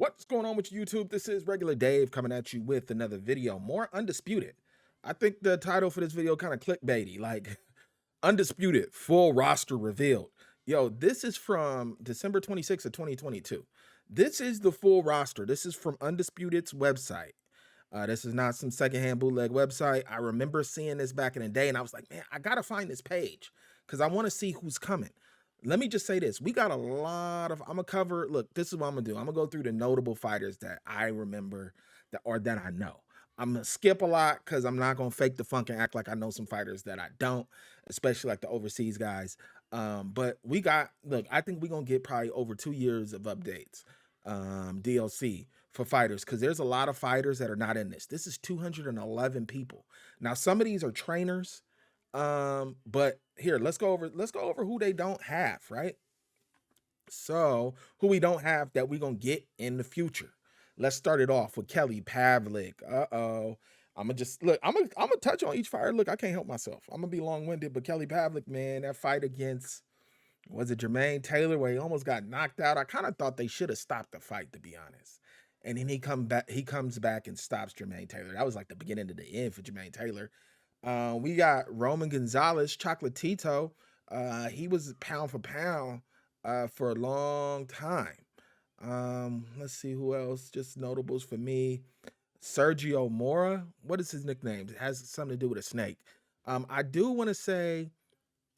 What's going on with YouTube? This is Regular Dave coming at you with another video. More Undisputed. I think the title for this video kind of clickbaity, like Undisputed, full roster revealed. Yo, this is from December 26th of 2022. This is the full roster. This is from Undisputed's website. This is not some secondhand bootleg website. I remember seeing this back in the day, and I was like, man, I gotta find this page because I want to see who's coming. Let me just say this. We got a lot of, I'm gonna cover, look, this is what I'm gonna do. I'm gonna go through the notable fighters that I remember that I know. I'm gonna skip a lot because I'm not gonna fake the funk and act like I know some fighters that I don't, especially like the overseas guys. But we got, look, I think we're gonna get probably over 2 years of updates, DLC for fighters, because there's a lot of fighters that are not in this. This is 211 people. Now, some of these are trainers. But here, let's go over who they don't have, right? So, who we don't have that we're gonna get in the future. Let's start it off with Kelly Pavlik. Uh-oh. I'm gonna just look, I'm gonna touch on each fighter. Look, I can't help myself. I'm gonna be long-winded, but Kelly Pavlik, man, that fight against, was it Jermaine Taylor, where he almost got knocked out? I kind of thought they should have stopped the fight, to be honest. And then he comes back and stops Jermaine Taylor. That was like the beginning of the end for Jermaine Taylor. We got Roman Gonzalez, Chocolatito. He was pound for pound for a long time. Let's see who else. Just notables for me. Sergio Mora. What is his nickname? It has something to do with a snake. I do want to say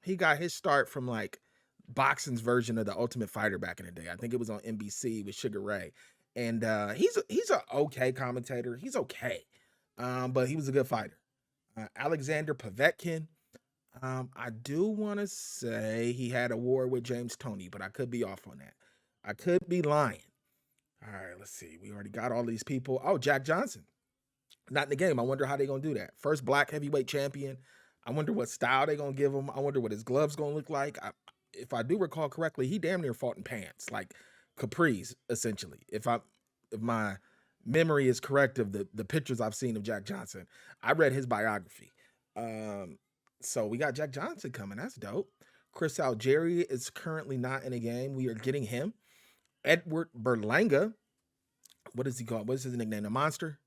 he got his start from like boxing's version of the Ultimate Fighter back in the day. I think it was on NBC with Sugar Ray. And he's a okay commentator. He's okay. But he was a good fighter. Alexander Povetkin. I do want to say he had a war with James Toney, but I could be off on that. I could be lying. All right, let's see. We already got all these people. Oh, Jack Johnson. Not in the game. I wonder how they're going to do that. First black heavyweight champion. I wonder what style they're going to give him. I wonder what his gloves going to look like. If I do recall correctly, he damn near fought in pants, like capris, essentially. If my memory is correct of the pictures I've seen of Jack Johnson. I read his biography. So we got Jack Johnson coming. That's dope. Chris Algieri is currently not in the game. We are getting him. Edward Berlanga. What is he called? What is his nickname? The Monster?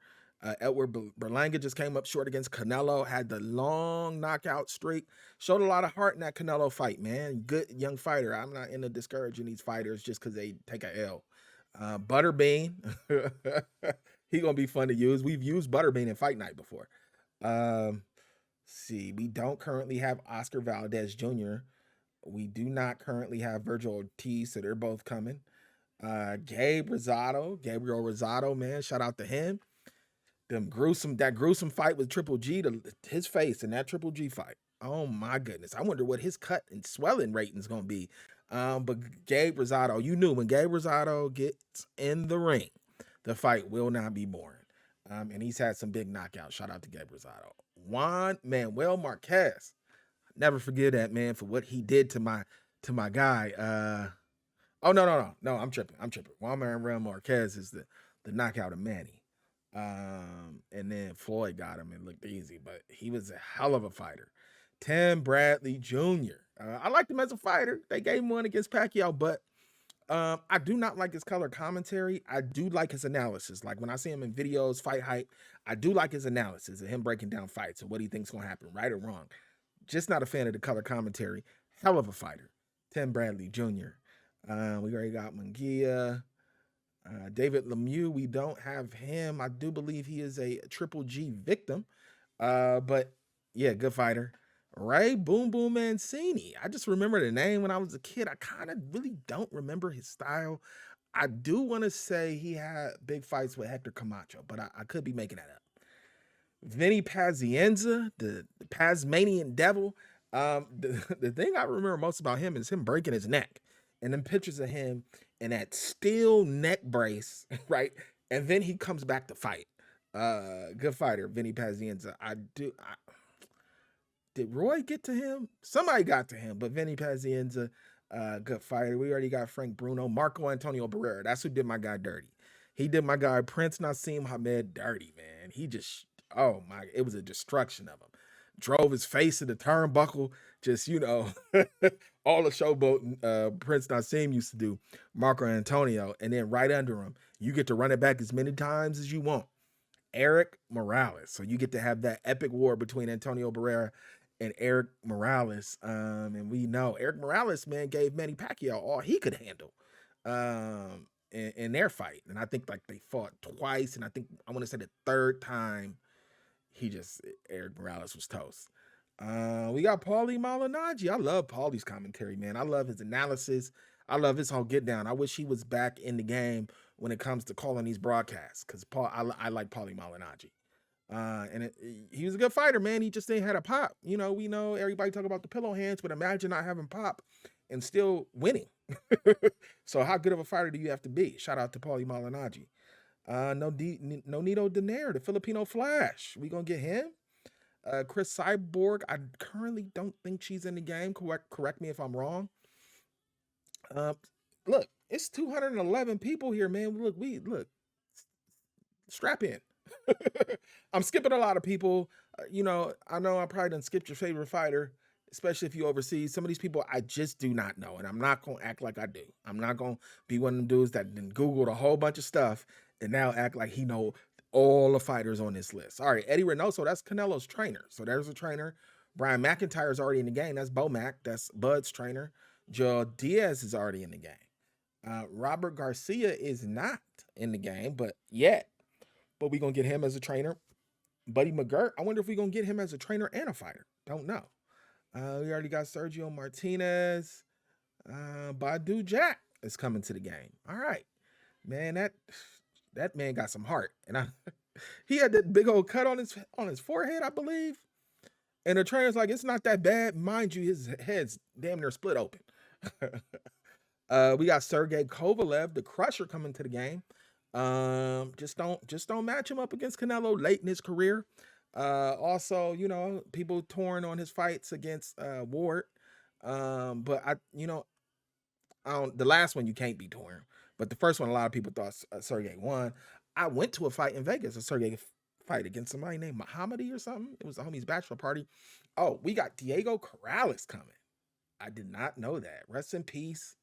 Edward Berlanga just came up short against Canelo, had the long knockout streak, showed a lot of heart in that Canelo fight, man. Good young fighter. I'm not into discouraging these fighters just because they take a L. Butterbean. He gonna be fun to use. We've used Butterbean in Fight Night before. See, we don't currently have Oscar Valdez Jr. We do not currently have Virgil Ortiz, so they're both coming. Gabriel Rosado, man, shout out to him. That gruesome fight with Triple G, his face in that Triple G fight. Oh my goodness. I wonder what his cut and swelling rating is gonna be. But Gabe Rosado, you knew when Gabe Rosado gets in the ring, the fight will not be boring. And he's had some big knockouts. Shout out to Gabe Rosado. Juan Manuel Marquez. Never forget that, man, for what he did to my guy. Oh no, I'm tripping. Juan Manuel Marquez is the knockout of Manny. And then Floyd got him and looked easy, but he was a hell of a fighter. Tim Bradley Jr. I liked him as a fighter. They gave him one against Pacquiao, but I do not like his color commentary. I do like his analysis. Like when I see him in videos, Fight Hype, I do like his analysis of him breaking down fights and what he thinks gonna happen, right or wrong. Just not a fan of the color commentary. Hell of a fighter. Tim Bradley Jr. We already got Munguia. David Lemieux, we don't have him. I do believe he is a Triple G victim. But yeah, good fighter. Ray Boom Boom Mancini. I just remember the name when I was a kid. I kind of really don't remember his style. I do want to say he had big fights with Hector Camacho, but I could be making that up. Vinny Pazienza, the Tasmanian Devil. The thing I remember most about him is him breaking his neck. And then pictures of him in that steel neck brace, right? And then he comes back to fight. Good fighter, Vinny Pazienza. Did Roy get to him? Somebody got to him, but Vinny Pazienza, good fighter. We already got Frank Bruno, Marco Antonio Barrera. That's who did my guy dirty. He did my guy Prince Nassim Hamed dirty, man. He just, oh my, it was a destruction of him. drove his face in the turnbuckle, just, all the showboat Prince Nassim used to do, Marco Antonio, and then right under him, you get to run it back as many times as you want. Eric Morales. So you get to have that epic war between Antonio Barrera and Eric Morales. And we know Eric Morales, man, gave Manny Pacquiao all he could handle in their fight. And I think like they fought twice. And I think I want to say the third time Eric Morales was toast. We got Paulie Malignaggi. I love Paulie's commentary, man. I love his analysis. I love his whole get down. I wish he was back in the game when it comes to calling these broadcasts, because I like Paulie Malignaggi. He was a good fighter, man. He just ain't had a pop. We know everybody talk about the pillow hands, but imagine not having pop and still winning. So how good of a fighter do you have to be? Shout out to Paulie Malignaggi. Nonito Donaire, the Filipino Flash. We gonna get him. Chris Cyborg, I currently don't think she's in the game. Correct me if I'm wrong. Look, it's 211 people here, man. Look, strap in. I'm skipping a lot of people. I know I probably done skipped your favorite fighter, especially if you overseas. Some of these people I just do not know, and I'm not gonna act like I do. I'm not gonna be one of them dudes that then Googled a whole bunch of stuff and now act like he know all the fighters on this list. All right, Eddie Reynoso, that's Canelo's trainer. So there's a trainer. Brian McIntyre's already in the game. That's Bo Mac. That's Bud's trainer. Joe Diaz is already in the game. Robert Garcia is not in the game, but we're going to get him as a trainer. Buddy McGirt, I wonder if we're going to get him as a trainer and a fighter. Don't know. We already got Sergio Martinez. Badu Jack is coming to the game. All right. Man, that man got some heart. And he had that big old cut on his forehead, I believe. And the trainer's like, it's not that bad. Mind you, his head's damn near split open. We got Sergey Kovalev, the Crusher, coming to the game. Just don't match him up against Canelo late in his career. Also, people torn on his fights against Ward. But the last one you can't be torn. But the first one, a lot of people thought Sergey won. I went to a fight in Vegas, a Sergey fight against somebody named Muhammadi or something. It was the homie's bachelor party. Oh, we got Diego Corrales coming. I did not know that. Rest in peace.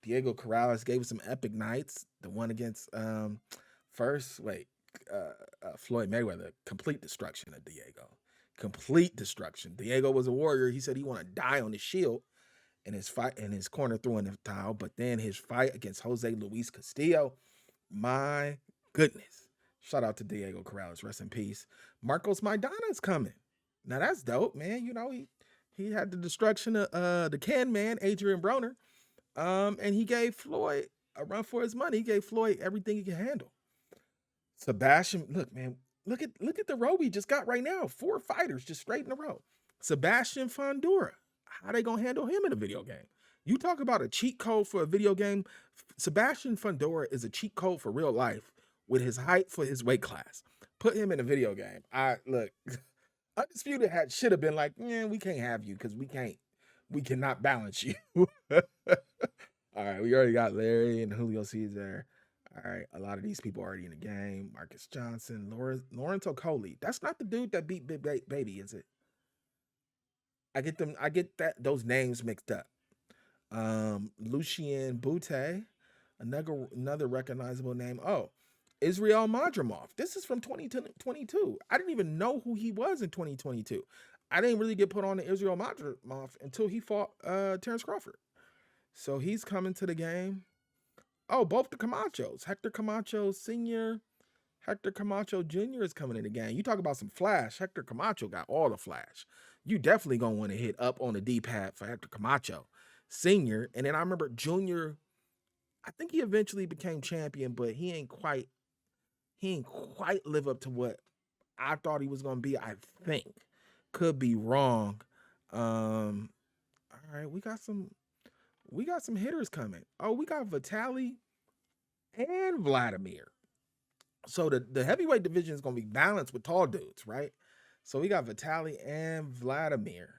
Diego Corrales gave us some epic nights. The one against Floyd Mayweather. Complete destruction of Diego. Complete destruction. Diego was a warrior. He said he wanted to die on the shield. In his fight, in his corner throwing the towel, but then his fight against Jose Luis Castillo, my goodness. Shout out to Diego Corrales, rest in peace. Marcos Maidana's coming. Now that's dope, man. He had the destruction of the Can Man, Adrian Broner. And he gave Floyd a run for his money. He gave Floyd everything he could handle. Sebastian, look, man, look at the row we just got right now. 4 fighters just straight in a row. Sebastian Fondura. How they gonna handle him in a video game? You talk about a cheat code for a video game. Sebastian Fundora is a cheat code for real life with his height for his weight class. Put him in a video game. Look, Undisputed should have been like, we can't have you because we cannot balance you. All right, we already got Larry and Julio Cesar. All right, a lot of these people already in the game. Marcus Johnson, Lawrence Okoli. That's not the dude that beat Big Baby, is it? I get those names mixed up. Lucien Boutte, another recognizable name. Oh, Israel Madrimov. This is from 2022. I didn't even know who he was in 2022. I didn't really get put on to Israel Madrimov until he fought Terrence Crawford. So he's coming to the game. Oh, both the Camachos. Hector Camacho Sr., Hector Camacho Jr. is coming in the game. You talk about some flash. Hector Camacho got all the flash. You definitely going to want to hit up on the D-pad for Hector Camacho Sr. And then I remember Jr., I think he eventually became champion, but he ain't quite live up to what I thought he was going to be, I think. Could be wrong. All right, we got some hitters coming. Oh, we got Vitaly and Vladimir. So the heavyweight division is going to be balanced with tall dudes, right? So we got Vitaly and Vladimir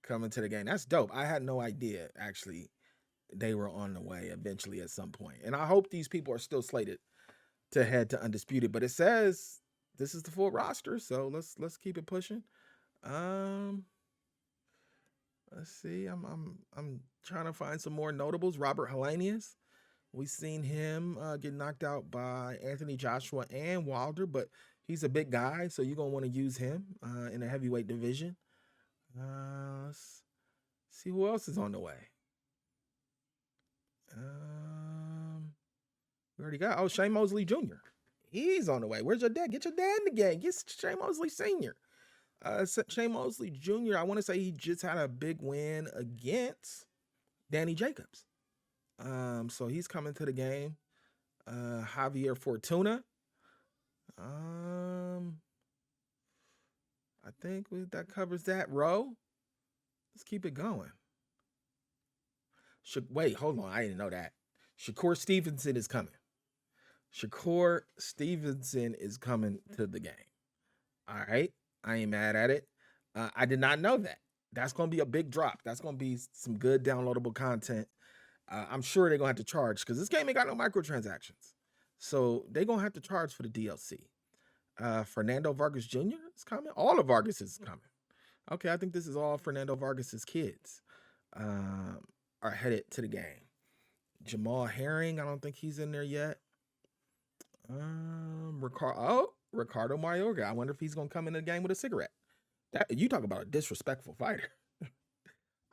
coming to the game. That's dope. I had no idea, actually, they were on the way eventually at some point. And I hope these people are still slated to head to Undisputed. But it says this is the full roster, so let's keep it pushing. Um, let's see. I'm trying to find some more notables. Robert Helenius. We've seen him get knocked out by Anthony Joshua and Wilder, but he's a big guy, so you're gonna want to use him in the heavyweight division. Let's see who else is on the way. We already got Shane Mosley Jr. He's on the way. Where's your dad? Get your dad in the game. Get Shane Mosley Sr. Shane Mosley Jr. I want to say he just had a big win against Danny Jacobs. So he's coming to the game. Javier Fortuna. I think that covers that row. Let's keep it going. Wait, hold on. I didn't know that. Shakur Stevenson is coming. Shakur Stevenson is coming to the game. All right. I ain't mad at it. I did not know that. That's going to be a big drop. That's going to be some good downloadable content. I'm sure they're going to have to charge because this game ain't got no microtransactions. So they're going to have to charge for the DLC. Fernando Vargas Jr. is coming. All of Vargas is coming. Okay, I think this is all Fernando Vargas's kids are headed to the game. Jamal Herring, I don't think he's in there yet. Ricardo Mayorga. I wonder if he's going to come in the game with a cigarette. You talk about a disrespectful fighter.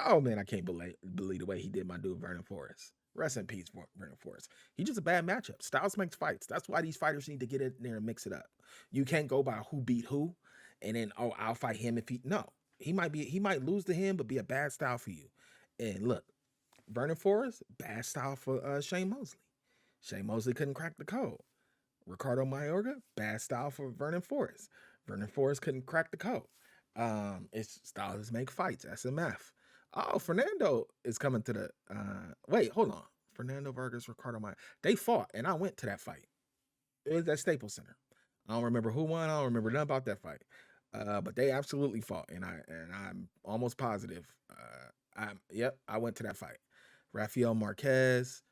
Oh, man, I can't believe the way he did my dude, Vernon Forrest. Rest in peace, Vernon Forrest. He's just a bad matchup. Styles makes fights. That's why these fighters need to get in there and mix it up. You can't go by who beat who, and then, I'll fight him if he... No. He might lose to him, but be a bad style for you. And look, Vernon Forrest, bad style for Shane Mosley. Shane Mosley couldn't crack the code. Ricardo Mayorga, bad style for Vernon Forrest. Vernon Forrest couldn't crack the code. It's styles make fights. SMF. Oh, Fernando is coming to the... wait, hold on. Fernando Vargas, Ricardo Mayorga. They fought, and I went to that fight. It was at Staples Center. I don't remember who won. I don't remember nothing about that fight. But they absolutely fought, and I'm almost positive. I went to that fight. Rafael Marquez,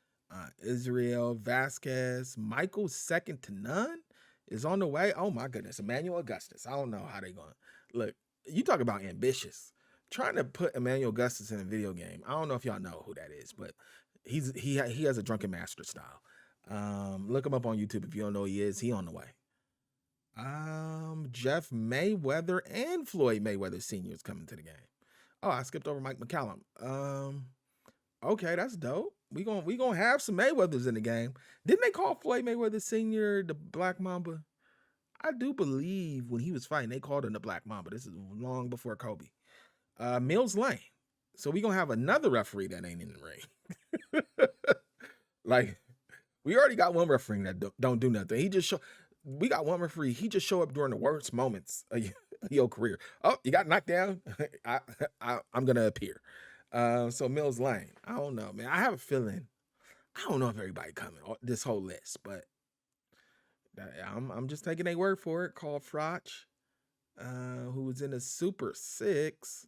Israel Vasquez, Michael second to none is on the way. Oh my goodness, Emmanuel Augustus. I don't know how they going. Look, you talk about ambitious. Trying to put Emmanuel Augustus in a video game. I don't know if y'all know who that is, but he has a drunken master style. Look him up on YouTube if you don't know who he is. He on the way. Jeff Mayweather and Floyd Mayweather Sr. is coming to the game. Oh, I skipped over Mike McCallum. Okay, that's dope. We gonna have some Mayweathers in the game. Didn't they call Floyd Mayweather Sr. the Black Mamba? I do believe when he was fighting, they called him the Black Mamba. This is long before Kobe. Mills Lane. So we gonna have another referee that ain't in the ring. Like, we already got one referee that don't do nothing. We got one referee. He just show up during the worst moments of your career. Oh, you got knocked down. I'm gonna appear. So Mills Lane. I don't know, man. I have a feeling. I don't know if everybody coming this whole list, but I'm just taking a word for it. Called Frotch, who was in the Super 6.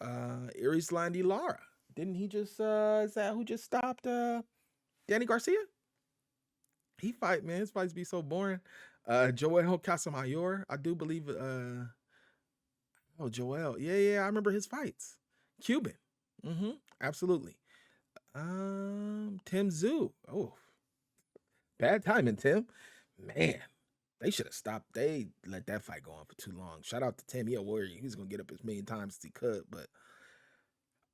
Iris Landy Lara. Didn't he just is that who just stopped Danny Garcia? He fight, man. His fights be so boring. Joel Casamayor. I do believe Joel. Yeah, I remember his fights. Cuban. Absolutely. Tim Tszyu. Oh. Bad timing, Tim. Man. They should have stopped. They let that fight go on for too long. Shout out to Tim. He a warrior. He was gonna get up as many times as he could, but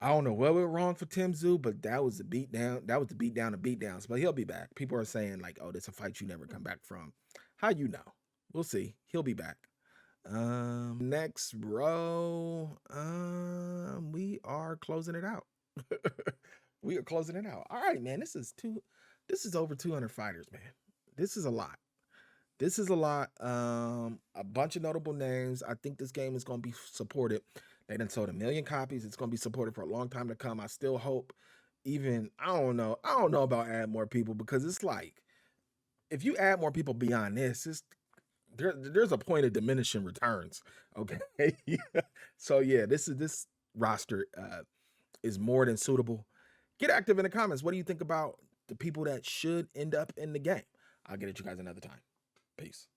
I don't know what went wrong for Tim Tszyu, but that was the beatdown. That was the beatdown of beatdowns. But he'll be back. People are saying like, "Oh, that's a fight you never come back from." How you know? We'll see. He'll be back. Next row. We are closing it out. We are closing it out. All right, man. This is over 200 fighters, man. This is a lot. A bunch of notable names. I think this game is going to be supported. They done sold 1 million copies. It's going to be supported for a long time to come. I still hope I don't know about add more people, because it's like, if you add more people beyond this, there's a point of diminishing returns. Okay. So yeah, this roster is more than suitable. Get active in the comments. What do you think about the people that should end up in the game? I'll get at you guys another time. Peace.